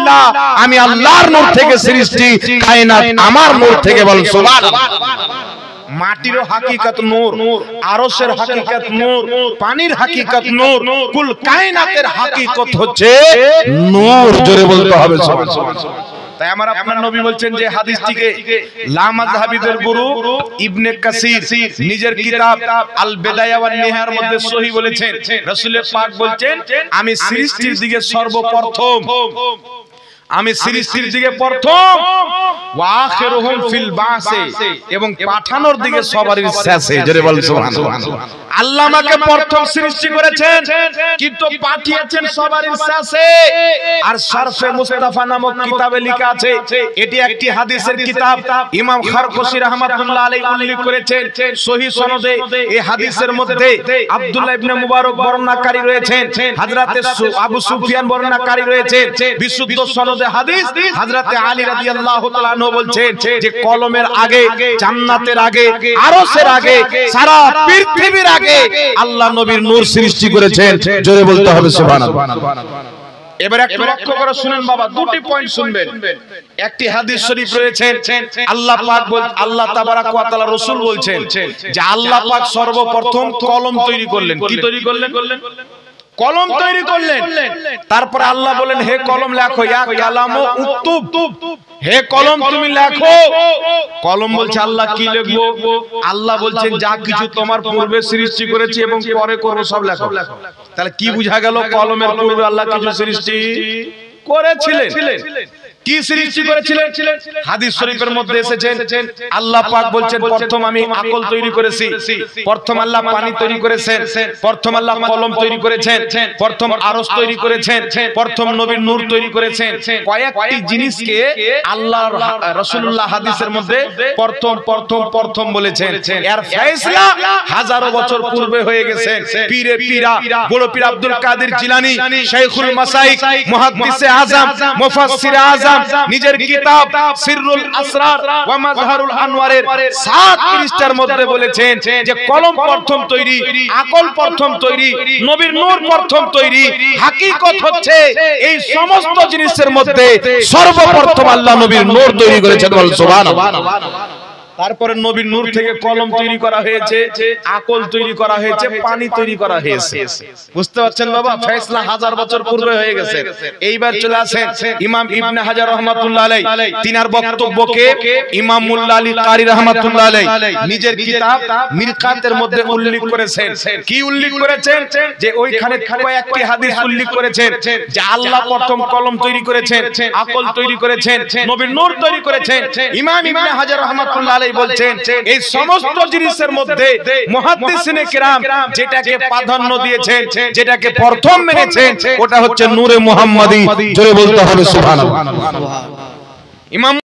নূরিল্লাহ, আমি আল্লাহর নূর থেকে সৃষ্টি, কায়নাত আমার নূর থেকে। বল সুবহানাল্লাহ। মাটিরও হাকিকত নূর, আরশের হাকিকত নূর, পানির হাকিকত নূর, কুল কায়নাতের হাকিকত হচ্ছে নূর। জোরে বলতে হবে সুবহানাল্লাহ। তাই আমার আপনার নবী বলছেন যে হাদিসটিকে লা মাযহাবিদের গুরু ইবনে কাসির নিজের কিতাব আল বিদায়া ওয়ান নিহায়ার মধ্যে সহিহ বলেছেন। রাসূল পাক বলছেন, আমি সৃষ্টির দিকে সর্বপ্রথম, আমি সৃষ্টির দিকে প্রথম, ওয়া আখিরুহুম ফিল বাসে, এবং পাঠানোর দিকে সবারই শেষে। জোরে বল সুবহানাল্লাহ। আল্লাহ আমাকে প্রথম সৃষ্টি করেছেন কিন্তু পাঠিয়েছেন সবারই শেষে। আর শারফে মুস্তাফা নামক কিতাবে লেখা আছে, এটি একটি হাদিসের কিতাব। ইমাম খারকশী রাহমাতুল্লাহ আলাইহি উল্লেখ করেছেন সহিহ সনদে। এই হাদিসের মধ্যে আব্দুল্লাহ ইবনে মুবারক বর্ণনাকারী রয়েছেন, হযরতে আবু সুফিয়ান বর্ণনাকারী রয়েছেন। বিশুদ্ধ সনদে হাদিস হযরতে আলী রাদিয়াল্লাহু তাআলা আনহু বলছেন যে কলমের আগে, জান্নাতের আগে, আরশের আগে, সারা পৃথিবীর আগে আল্লাহ নবীর নূর সৃষ্টি করেছেন। জোরে বলতে হবে সুবহানাল্লাহ। এবার একটু লক্ষ্য করে শুনেন বাবা, দুটি পয়েন্ট শুনবেন। একটি হাদিস শরীফ রয়েছে, আল্লাহ পাক আল্লাহ তাবারাক ওয়া তাআলা রাসূল বলছেন যে আল্লাহ পাক সর্বপ্রথম কলম তৈরি করলেন। কি তৈরি করলেন? কলম তৈরি করলেন। তারপরে আল্লাহ বলেন, হে কলম লেখো, ইয়া কালামু উকতুব, হে কলম তুমি লেখো। কলম বলছে আল্লাহ কি লিখবো? আল্লাহ বলছেন যা কিছু তোমার পূর্বে সৃষ্টি করেছি এবং পরে করব সব লেখো। তাহলে কি বুঝা গেল? কলমের পূর্বে আল্লাহ কিছু সৃষ্টি করেছিলেন। কি সৃষ্টি করেছিলেন? হাদিস শরীফের মধ্যে এসেছেন আল্লাহ পাক বলছেন প্রথম আমি আকল তৈরি করেছি, প্রথম আল্লাহ পানি তৈরি করেছেন, প্রথম আল্লাহ কলম তৈরি করেছেন, প্রথম আরশ তৈরি করেছেন, প্রথম নবীর নূর তৈরি করেছেন। কয়েকটি জিনিসকে আল্লাহর রাসূলুল্লাহ হাদিসের মধ্যে প্রথম প্রথম প্রথম বলেছেন। এর ফয়সালা হাজারো বছর পূর্বে হয়ে গেছে। পীরে পীরা বড় পীর আব্দুল কাদের জিলানী, শাইখুল মাসাইক, মুহাদ্দিসে আযম, মুফাসসিরে আযম নিজের কিতাব সিররুল আসরার ওয়া মাজহারুল আনওয়ারের 7 পৃষ্ঠার মধ্যে বলেছেন যে কলম প্রথম তৈরি, আকল প্রথম তৈরি, নবীর নূর প্রথম তৈরি। হাকিকত হচ্ছে এই সমস্ত জিনিসের মধ্যে সর্বপ্রথম আল্লাহ নবীর নূর তৈরি করেছেন। বল সুবহানাল্লাহ। তারপরে নবীর নূর থেকে কলম তৈরি করা হয়েছে, আকল তৈরি করা হয়েছে, পানি তৈরি করা হয়েছে। বুঝতে পারছেন বাবা? ফয়সালা হাজার বছর পূর্বে হয়ে গেছে। এইবার চলে আসেন ইমাম ইবনে হাজার রাহমাতুল্লাহ আলাইহি, তিনার বক্তব্যকে ইমাম মুল্লা আলী কারি রাহমাতুল্লাহ আলাইহি নিজের কিতাব মিরকাতের মধ্যে উল্লেখ করেছেন। কি উল্লেখ করেছেন? যে ওইখানে কয়েকটি হাদিস উল্লেখ করেছেন যে আল্লাহ প্রথম কলম তৈরি করেছেন, আকল তৈরি করেছেন, নবীর নূর তৈরি করেছেন। ইমাম ইবনে হাজার রাহমাতুল্লাহ আলাইহি বলছেন এই সমস্ত জিনিসের মধ্যে মুহাদ্দিসিনে কিরাম যেটাকে প্রাধান্য দিয়েছেন, যেটাকে প্রথম মেনেছেন, ওটা হচ্ছে নূরে মুহাম্মাদি। জোরে বলতে হবে সুবহানাল্লাহ। ইমাম